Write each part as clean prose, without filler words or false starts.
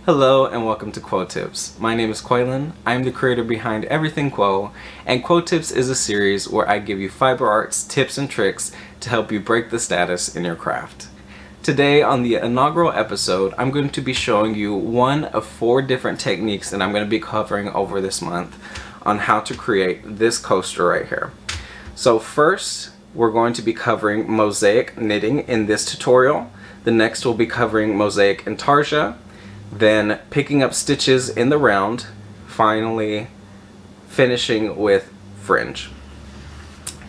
Hello and welcome to QUOE Tips. My name is Quaylen. I'm the creator behind everything QUOE, and QUOE Tips is a series where I give you fiber arts, tips, and tricks to help you break the status in your craft. Today on the inaugural episode, I'm going to be showing you one of 4 different techniques that I'm going to be covering over this month on how to create this coaster right here. So first, we're going to be covering mosaic knitting in this tutorial. The next we'll be covering mosaic intarsia, then picking up stitches in the round, finally finishing with fringe.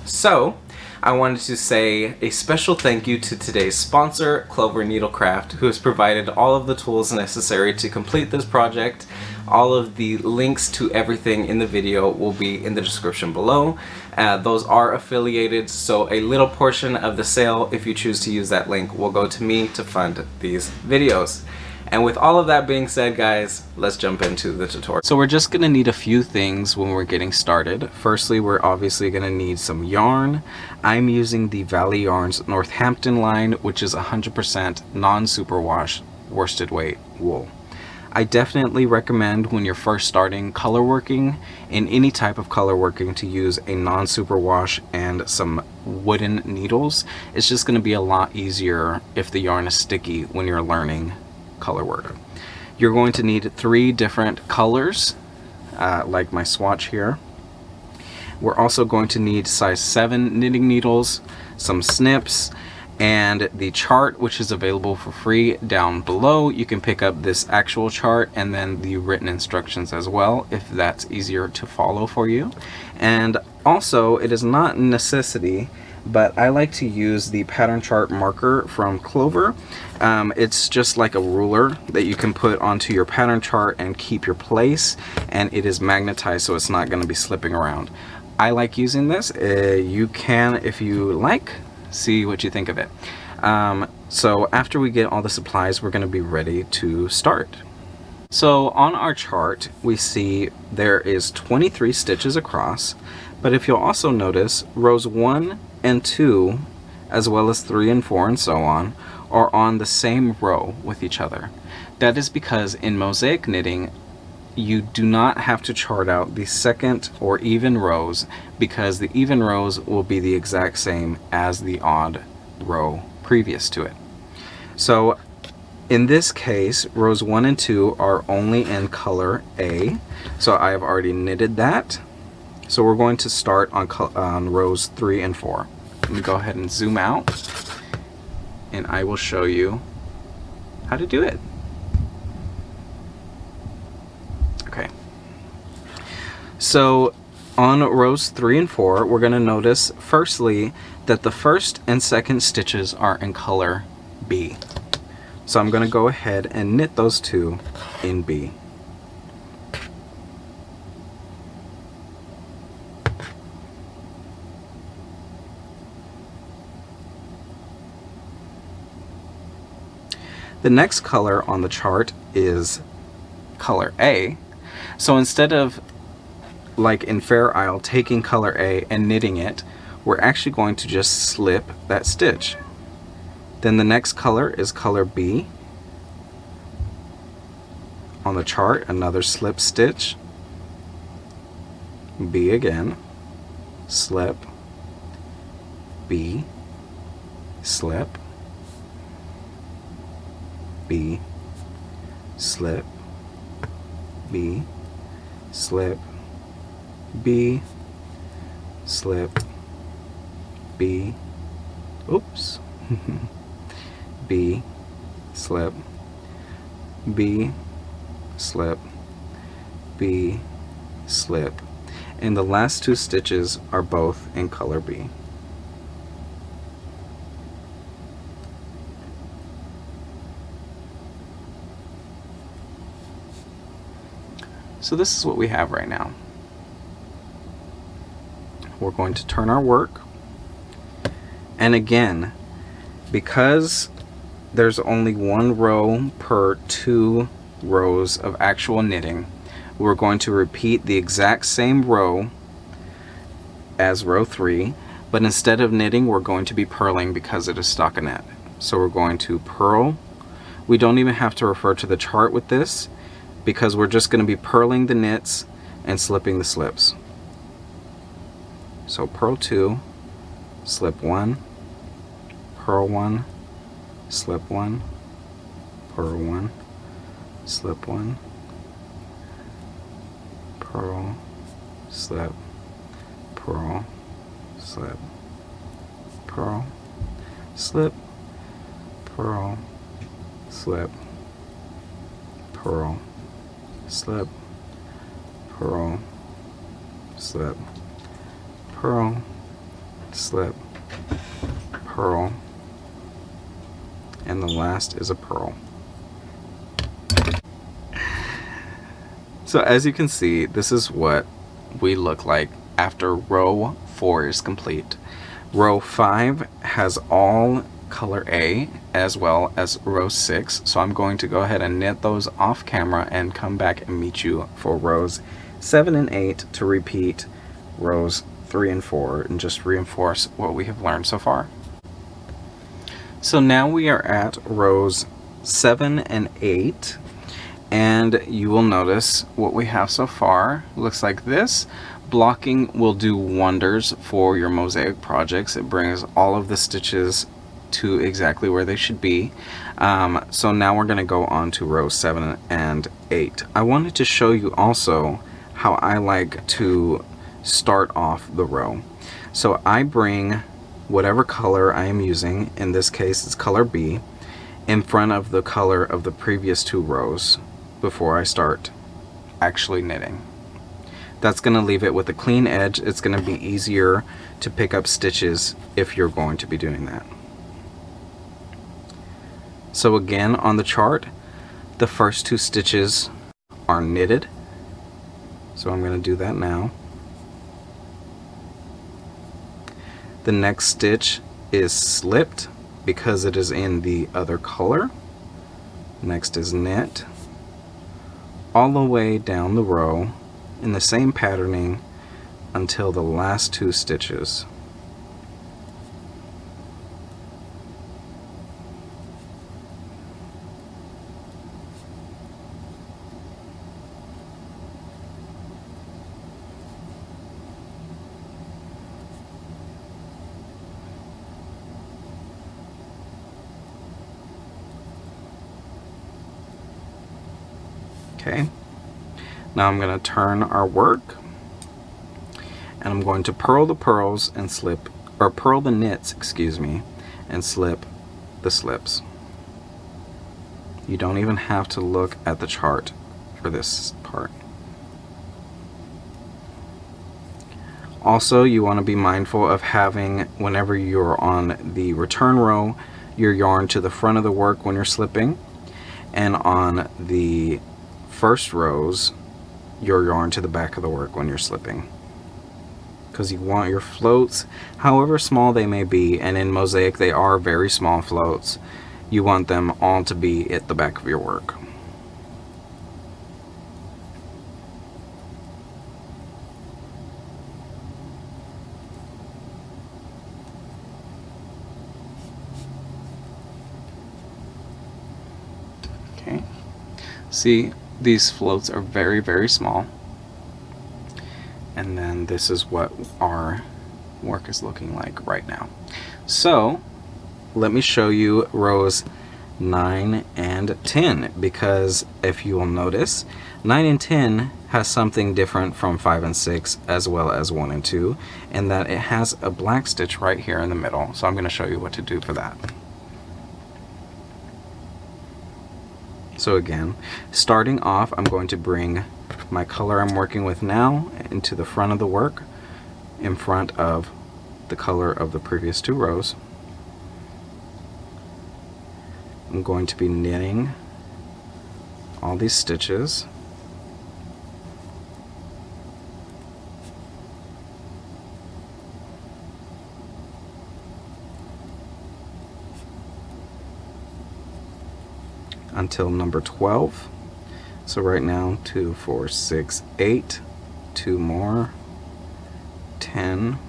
So I wanted to say a special thank you to today's sponsor, Clover Needlecraft, who has provided all of the tools necessary to complete this project. All of the links to everything in the video will be in the description below. Those are affiliated, so a little portion of the sale, if you choose to use that link, will go to me to fund these videos. And with all of that being said, guys, let's jump into the tutorial. So we're just gonna need a few things when we're getting started. Firstly, we're obviously gonna need some yarn. I'm using the Valley Yarns Northampton line, which is 100% non-superwash worsted weight wool. I definitely recommend when you're first starting color working in any type of color working to use a non-superwash and some wooden needles. It's just gonna be a lot easier if the yarn is sticky when you're learning color work. You're going to need 3 different colors, like my swatch here. We're also going to need size 7 knitting needles, some snips, and the chart, which is available for free down below. You can pick up this actual chart and then the written instructions as well, if that's easier to follow for you. And also, it is not a necessity, but I like to use the pattern chart marker from Clover. It's just like a ruler that you can put onto your pattern chart and keep your place, and it is magnetized so it's not going to be slipping around. I like using this. You can, if you like, see what you think of it. So after we get all the supplies, we're going to be ready to start. So on our chart, we see there is 23 stitches across, but if you'll also notice, rows 1 and 2, as well as 3 and 4 and so on, are on the same row with each other. That is because in mosaic knitting, you do not have to chart out the second or even rows, because the even rows will be the exact same as the odd row previous to it. So in this case, rows 1 and 2 are only in color A, so I have already knitted that. So we're going to start on rows 3 and 4. Let me go ahead and zoom out, and I will show you how to do it. Okay. So on rows 3 and 4, we're going to notice firstly that the first and second stitches are in color B. So I'm going to go ahead and knit those 2 in B. The next color on the chart is color A. So instead of, like in Fair Isle, taking color A and knitting it, we're actually going to just slip that stitch. Then the next color is color B. On the chart, another slip stitch. B again. Slip. B. Slip. B, slip, B, slip, B, slip, B, oops, B, slip, B, slip, B, slip, and the last 2 stitches are both in color B. So this is what we have right now. We're going to turn our work, and again, because there's only 1 row per 2 rows of actual knitting, we're going to repeat the exact same row as row 3, but instead of knitting, we're going to be purling because it is stockinette. So we're going to purl We don't even have to refer to the chart with this because we're just going to be purling the knits and slipping the slips. So purl 2, slip 1, purl 1, slip 1, purl 1, slip 1, purl, slip, purl, slip, purl, slip, purl, slip, purl, slip, purl, slip, purl, slip, purl, and the last is a purl. So as you can see, this is what we look like after row 4 is complete. Row 5 has all color A as well as row 6, so I'm going to go ahead and knit those off camera and come back and meet you for rows 7 and 8 to repeat rows 3 and 4 and just reinforce what we have learned so far. So now we are at rows 7 and 8, and you will notice what we have so far looks like this. Blocking will do wonders for your mosaic projects. It brings all of the stitches to exactly where they should be. So now we're going to go on to row 7 and 8. I wanted to show you also how I like to start off the row. So I bring whatever color I am using, in this case it's color B, in front of the color of the previous 2 rows before I start actually knitting. That's going to leave it with a clean edge. It's going to be easier to pick up stitches if you're going to be doing that. So again, on the chart, the first 2 stitches are knitted. So I'm going to do that now. The next stitch is slipped because it is in the other color. Next is knit all the way down the row in the same patterning until the last 2 stitches. Okay, now I'm going to turn our work and I'm going to purl the pearls and slip, or purl the knits, excuse me, and slip the slips. You don't even have to look at the chart for this part. Also, you want to be mindful of having, whenever you're on the return row, your yarn to the front of the work when you're slipping, and on the first rows, your yarn to the back of the work when you're slipping. Because you want your floats, however small they may be, and in mosaic they are very small floats, you want them all to be at the back of your work. Okay, see, these floats are very, very small. And then this is what our work is looking like right now. So let me show you rows 9 and 10, because if you will notice, 9 and 10 has something different from 5 and 6 as well as 1 and 2, in that it has a black stitch right here in the middle. So I'm going to show you what to do for that. So again, starting off, I'm going to bring my color I'm working with now into the front of the work, in front of the color of the previous 2 rows. I'm going to be knitting all these stitches. Until number 12. So right now 2, 4, 6, 8, 2 more, 10,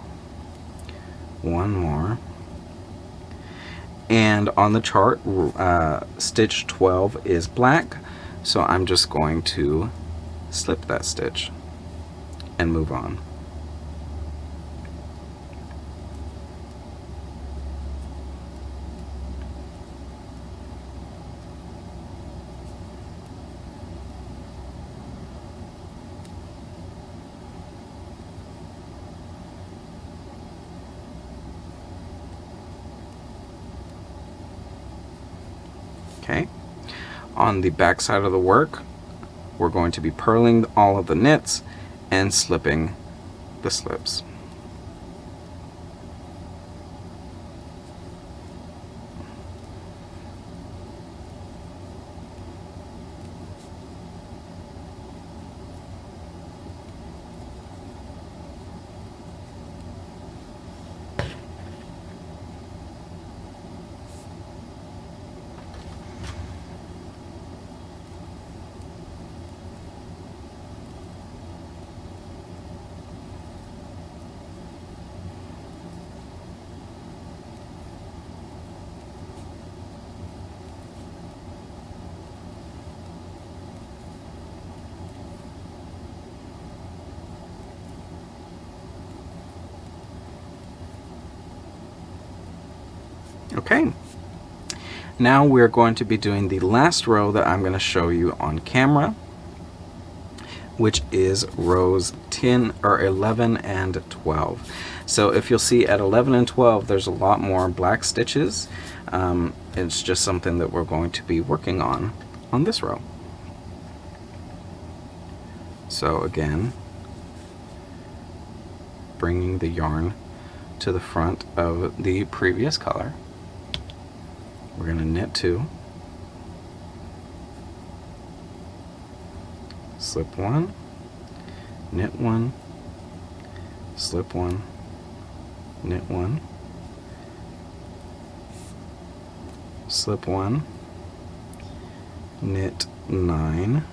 1 more, And on the chart, stitch 12 is black, so I'm just going to slip that stitch and move on. Okay, on the back side of the work, we're going to be purling all of the knits and slipping the slips. Okay, now we're going to be doing the last row that I'm going to show you on camera, which is rows 10 or 11 and 12. So if you'll see at 11 and 12, there's a lot more black stitches. It's just something that we're going to be working on this row. So again, bringing the yarn to the front of the previous color. We're going to knit 2, slip 1, knit 1, slip 1, knit 1, slip 1, knit 9,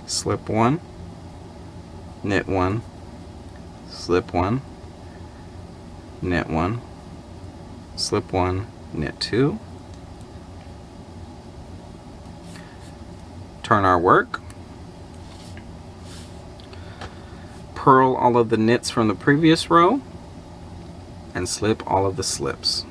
slip 1, knit 1, slip 1, knit 1, slip 1, knit 2, turn our work, purl all of the knits from the previous row, and slip all of the slips.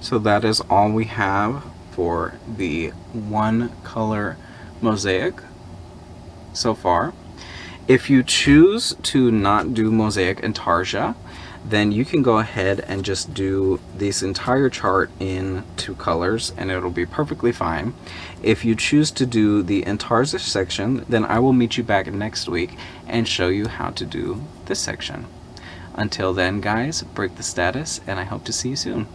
So that is all we have for the one color mosaic so far. If you choose to not do mosaic and tarsia, then you can go ahead and just do this entire chart in 2 colors and it'll be perfectly fine. If you choose to do the intarsia section, then I will meet you back next week and show you how to do this section. Until then, guys, break the status, and I hope to see you soon.